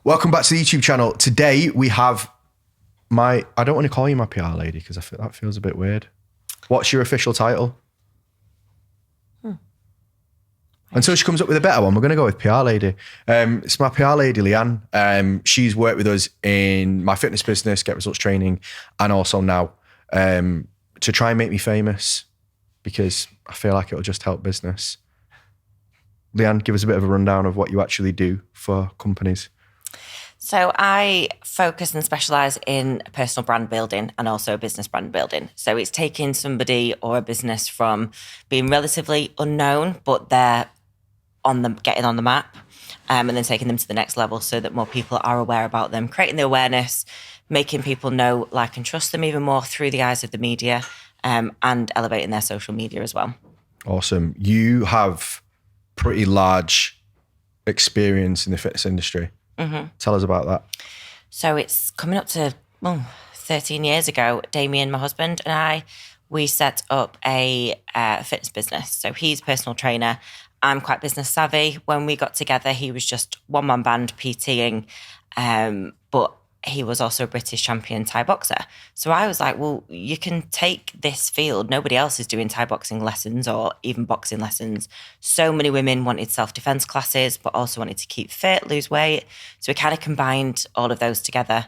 Welcome back to the YouTube channel. Today we have I don't want to call you my PR lady because I feel that feels a bit weird. What's your official title? Until she comes up with a better one, we're going to go with PR lady. It's my PR lady, Leanne. She's worked with us in my fitness business, Get Results Training, and also now to try and make me famous because I feel like it'll just help business. Leanne, give us a bit of a rundown of what you actually do for companies. So I focus and specialise in personal brand building and also business brand building. So it's taking somebody or a business from being relatively unknown, but they're getting on the map, and then taking them to the next level so that more people are aware about them, creating the awareness, making people know, like, and trust them even more through the eyes of the media, and elevating their social media as well. Awesome. You have pretty large experience in the fitness industry. Mm-hmm. Tell us about that. So it's coming up to 13 years ago. Damien, my husband, and we set up a fitness business. So he's a personal trainer. I'm quite business savvy. When we got together, he was just one-man band PTing, but he was also a British champion Thai boxer. So I was like, well, you can take this field. Nobody else is doing Thai boxing lessons or even boxing lessons. So many women wanted self-defense classes, but also wanted to keep fit, lose weight. So we kind of combined all of those together,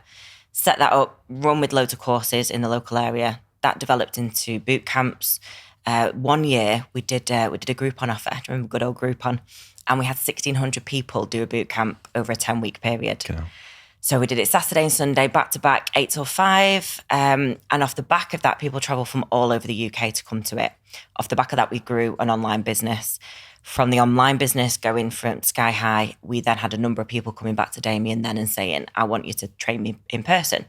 set that up, run with loads of courses in the local area. That developed into boot camps. 1 year we did a Groupon offer. I remember good old Groupon, and we had 1,600 people do a boot camp over a 10-week period. Okay. So we did it Saturday and Sunday, back to back, 8 till 5. And off the back of that, people travel from all over the UK to come to it. Off the back of that, we grew an online business. From the online business going from sky high, we then had a number of people coming back to Damien then and saying, I want you to train me in person.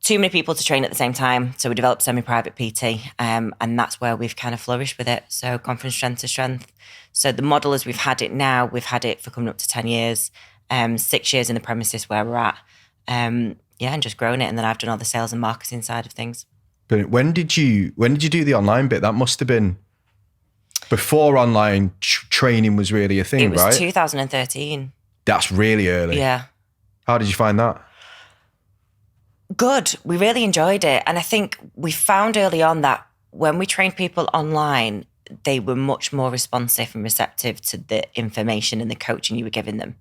Too many people to train at the same time. So we developed semi-private PT, and that's where we've kind of flourished with it. So gone from strength to strength. So the model as we've had it now, we've had it for coming up to 10 years, 6 years in the premises where we're at. And just grown it. And then I've done all the sales and marketing side of things. Brilliant. When did you do the online bit? That must have been before online training was really a thing, right? It was 2013. That's really early. Yeah. How did you find that? Good. We really enjoyed it. And I think we found early on that when we trained people online, they were much more responsive and receptive to the information and the coaching you were giving them,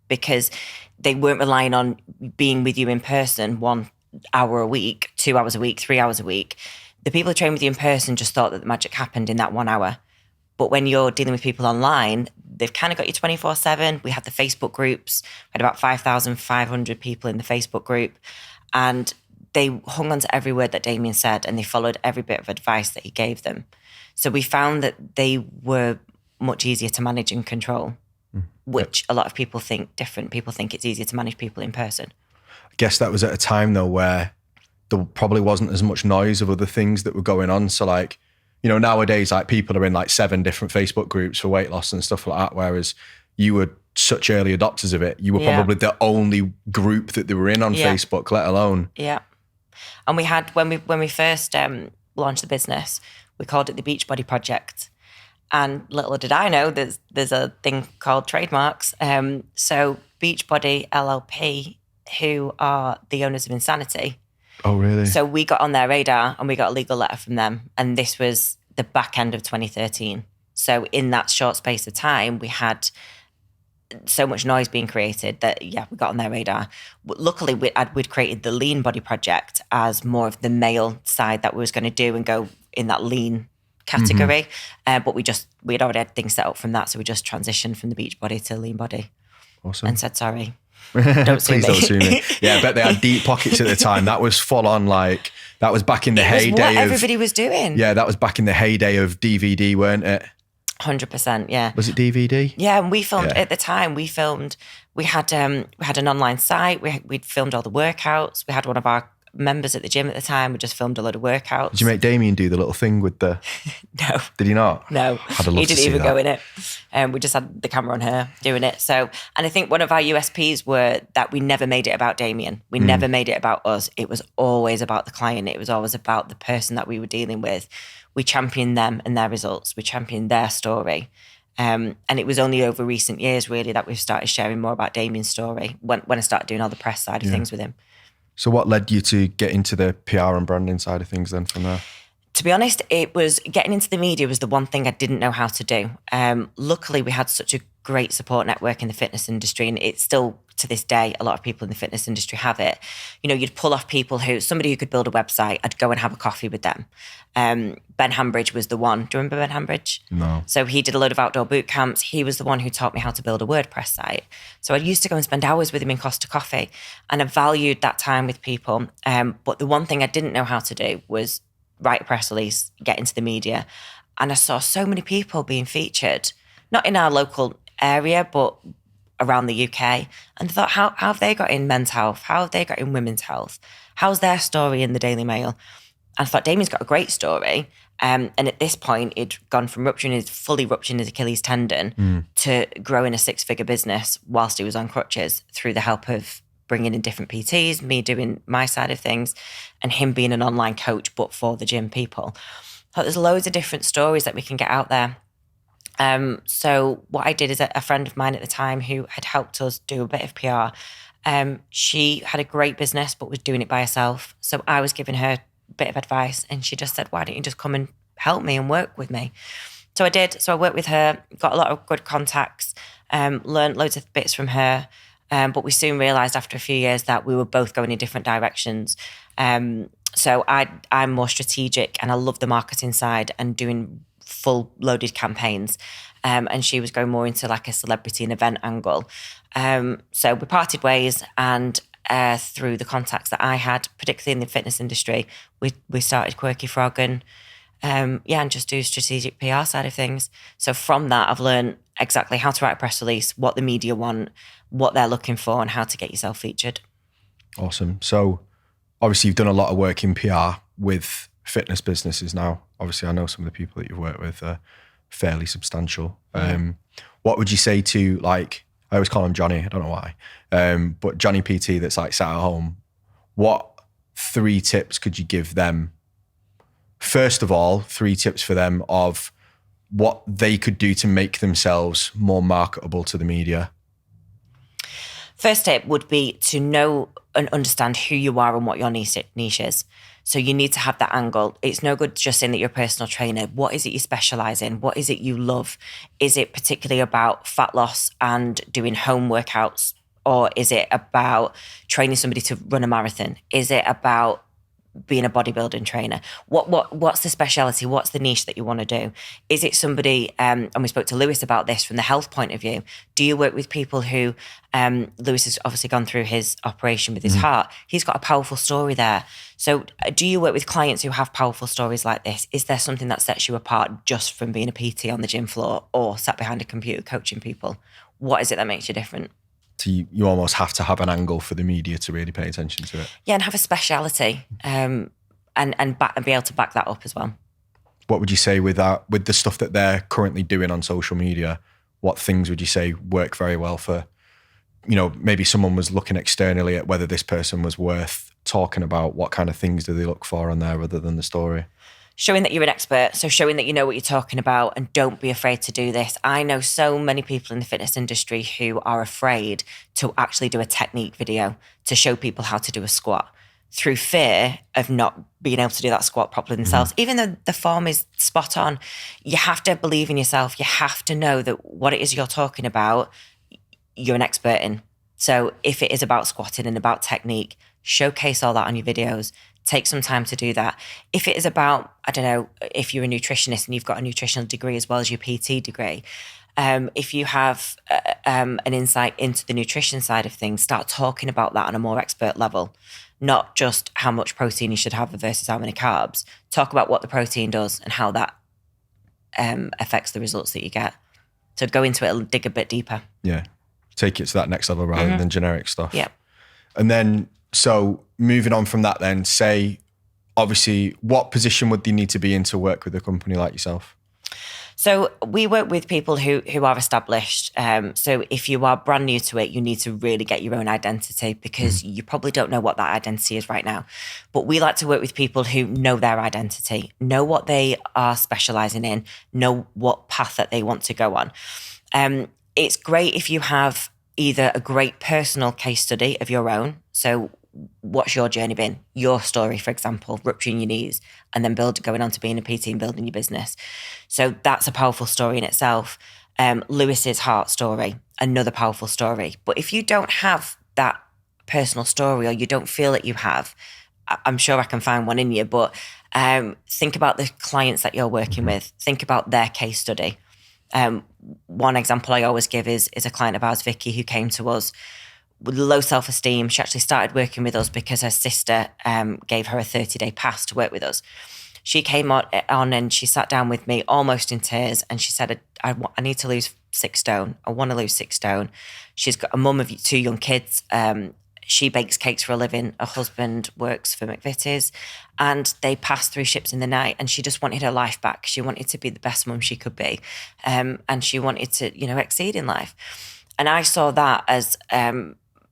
because they weren't relying on being with you in person 1 hour a week, 2 hours a week, 3 hours a week. The people who trained with you in person just thought that the magic happened in that 1 hour. But when you're dealing with people online, they've kind of got you 24/7. We had the Facebook groups. We had about 5,500 people in the Facebook group. And they hung on to every word that Damien said, and they followed every bit of advice that he gave them. So we found that they were much easier to manage and control, which a lot of people think different. People think it's easier to manage people in person. I guess that was at a time though where there probably wasn't as much noise of other things that were going on. So like, you know, nowadays, like people are in like 7 different Facebook groups for weight loss and stuff like that, whereas you were such early adopters of it. You were probably the only group that they were in on Facebook, let alone. Yeah. And we had, when we first launched the business, we called it the Beachbody Project. And little did I know there's a thing called trademarks. So Beachbody LLP, who are the owners of Insanity. Oh, really? So we got on their radar and we got a legal letter from them. And this was the back end of 2013. So in that short space of time, we had so much noise being created that, we got on their radar. Luckily, we'd created the Lean Body Project as more of the male side that we was going to do and go in that lean category. But we had already had things set up from that. So we just transitioned from the Beachbody to Lean Body. Awesome. And said, sorry, don't sue me. Please don't sue me. Yeah, I bet they had deep pockets at the time. That was full on, like, that was back in the heyday what everybody was doing. Yeah, that was back in the heyday of DVD, weren't it? 100%, yeah. Was it DVD? Yeah, and we filmed at the time. We had an online site. We'd filmed all the workouts. We had one of our members at the gym at the time. We just filmed a load of workouts. Did you make Damien do the little thing with the? No. Did he not? No. He didn't even go in it. We just had the camera on her doing it. So, and I think one of our USPs were that we never made it about Damien. We never made it about us. It was always about the client. It was always about the person that we were dealing with. We championed them and their results. We championed their story. And it was only over recent years, really, that we've started sharing more about Damien's story when I started doing all the press side of things with him. So what led you to get into the PR and branding side of things then from there? To be honest, it was getting into the media was the one thing I didn't know how to do. Luckily, we had such a great support network in the fitness industry, and it's still, to this day, a lot of people in the fitness industry have it. You'd pull off people somebody who could build a website, I'd go and have a coffee with them. Ben Hambridge was the one. Do you remember Ben Hambridge? No. So he did a load of outdoor boot camps. He was the one who taught me how to build a WordPress site. So I used to go and spend hours with him in Costa Coffee, and I valued that time with people. But the one thing I didn't know how to do was write a press release, get into the media. And I saw so many people being featured, not in our local area, but around the UK. And I thought, how have they got in men's health? How have they got in women's health? How's their story in the Daily Mail? And I thought, Damien's got a great story. And at this point, he'd gone from fully rupturing his Achilles tendon to growing a 6-figure business whilst he was on crutches through the help of bringing in different PTs, me doing my side of things, and him being an online coach, but for the gym people. So there's loads of different stories that we can get out there. So what I did is a friend of mine at the time who had helped us do a bit of PR, she had a great business, but was doing it by herself. So I was giving her a bit of advice, and she just said, why don't you just come and help me and work with me? So I did. So I worked with her, got a lot of good contacts, learned loads of bits from her. But we soon realised after a few years that we were both going in different directions. So I'm more strategic, and I love the marketing side and doing full loaded campaigns. And she was going more into like a celebrity and event angle. So we parted ways, and through the contacts that I had, particularly in the fitness industry, we started Quirky Frog and just do strategic PR side of things. So from that, I've learned exactly how to write a press release, what the media want, what they're looking for, and how to get yourself featured. Awesome. So obviously you've done a lot of work in PR with fitness businesses now. Obviously I know some of the people that you've worked with are fairly substantial. What would you say to, like, I always call him Johnny, I don't know why, but Johnny PT that's like sat at home, what 3 tips could you give them? First of all, 3 tips for them of what they could do to make themselves more marketable to the media. First tip would be to know and understand who you are and what your niche is. So you need to have that angle. It's no good just saying that you're a personal trainer. What is it you specialize in? What is it you love? Is it particularly about fat loss and doing home workouts? Or is it about training somebody to run a marathon? Is it about being a bodybuilding trainer? What's the speciality? What's the niche that you want to do? Is it somebody, and we spoke to Lewis about this from the health point of view, do you work with people who, Lewis has obviously gone through his operation with his heart. He's got a powerful story there. So do you work with clients who have powerful stories like this? Is there something that sets you apart just from being a PT on the gym floor or sat behind a computer coaching people? What is it that makes you different? So you almost have to have an angle for the media to really pay attention to it. Yeah, and have a speciality, and be able to back that up as well. What would you say with that, with the stuff that they're currently doing on social media? What things would you say work very well for, maybe someone was looking externally at whether this person was worth talking about? What kind of things do they look for on there other than the story? Showing that you're an expert, so showing that you know what you're talking about, and don't be afraid to do this. I know so many people in the fitness industry who are afraid to actually do a technique video to show people how to do a squat through fear of not being able to do that squat properly themselves. Even though the form is spot on, you have to believe in yourself. You have to know that what it is you're talking about, you're an expert in. So if it is about squatting and about technique, showcase all that on your videos. Take some time to do that. If it is about, I don't know, if you're a nutritionist and you've got a nutritional degree as well as your PT degree, if you have an insight into the nutrition side of things, start talking about that on a more expert level, not just how much protein you should have versus how many carbs. Talk about what the protein does and how that affects the results that you get. So go into it and dig a bit deeper. Yeah. Take it to that next level rather than generic stuff. Yeah. And then, so moving on from that then, say, obviously, what position would they need to be in to work with a company like yourself? So we work with people who are established. So if you are brand new to it, you need to really get your own identity because you probably don't know what that identity is right now. But we like to work with people who know their identity, know what they are specializing in, know what path that they want to go on. It's great if you have either a great personal case study of your own. So what's your journey been? Your story, for example, rupturing your knees and then going on to being a PT and building your business. So that's a powerful story in itself. Lewis's heart story, another powerful story. But if you don't have that personal story or you don't feel that you have, I'm sure I can find one in you, but think about the clients that you're working with. Think about their case study. One example I always give is a client of ours, Vicky, who came to us with low self-esteem. She actually started working with us because her sister gave her a 30-day pass to work with us. She came on and she sat down with me almost in tears and she said, I need to lose 6 stone. I want to lose 6 stone. She's got a mum of 2 young kids. She bakes cakes for a living. Her husband works for McVitie's and they passed through ships in the night and she just wanted her life back. She wanted to be the best mum she could be. And she wanted to, exceed in life. And I saw that as...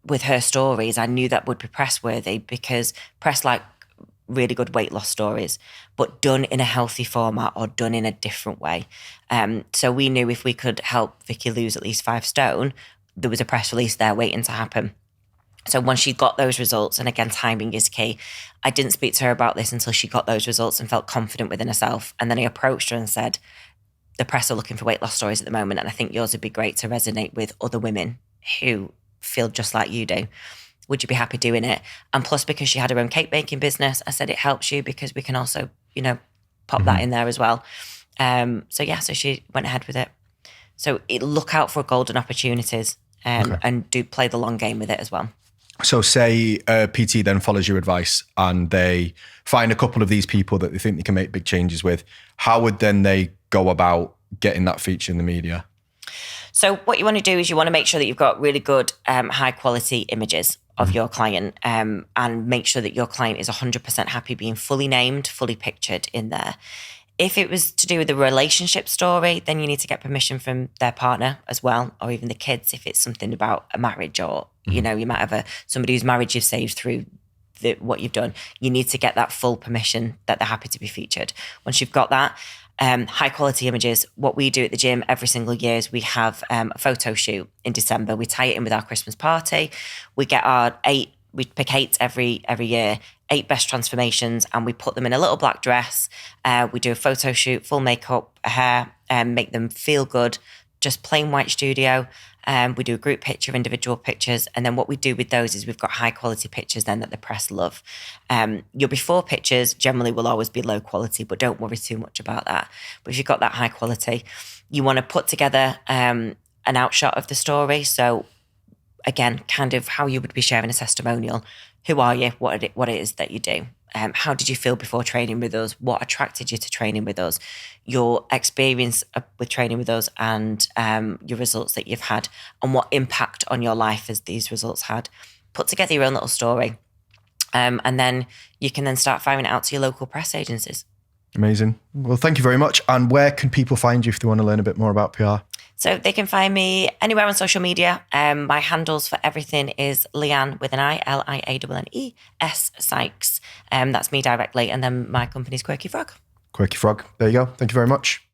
with her stories, I knew that would be press worthy because press like really good weight loss stories, but done in a healthy format or done in a different way. So we knew if we could help Vicky lose at least 5 stone, there was a press release there waiting to happen. So once she got those results, and again, timing is key, I didn't speak to her about this until she got those results and felt confident within herself. And then I approached her and said, the press are looking for weight loss stories at the moment, and I think yours would be great to resonate with other women who feel just like you do. Would you be happy doing it? And plus, because she had her own cake baking business, I said it helps you because we can also, pop that in there as well. So she went ahead with it. So look out for golden opportunities and do play the long game with it as well. So say a PT then follows your advice and they find a couple of these people that they think they can make big changes with. How would then they go about getting that feature in the media? So what you want to do is you want to make sure that you've got really good, high quality images of your client and make sure that your client is 100% happy being fully named, fully pictured in there. If it was to do with the relationship story, then you need to get permission from their partner as well, or even the kids if it's something about a marriage or, you might have somebody whose marriage you've saved through what you've done. You need to get that full permission that they're happy to be featured. Once you've got that, high quality images. What we do at the gym every single year is we have a photo shoot in December. We tie it in with our Christmas party. We get we pick 8 every year, 8 best transformations, and we put them in a little black dress. We do a photo shoot, full makeup, hair, make them feel good, just plain white studio. We do a group picture, individual pictures. And then what we do with those is we've got high quality pictures then that the press love. Your before pictures generally will always be low quality, but don't worry too much about that. But if you've got that high quality, you want to put together an outshot of the story. So again, kind of how you would be sharing a testimonial. Who are you? What it is that you do? How did you feel before training with us? What attracted you to training with us? Your experience with training with us and your results that you've had and what impact on your life has these results had. Put together your own little story. And then you can then start firing it out to your local press agencies. Amazing. Well, thank you very much. And where can people find you if they want to learn a bit more about PR? So they can find me anywhere on social media. My handles for everything is Lianne with an I, Liannes Sykes. That's me directly. And then my company's Quirky Frog. Quirky Frog. There you go. Thank you very much.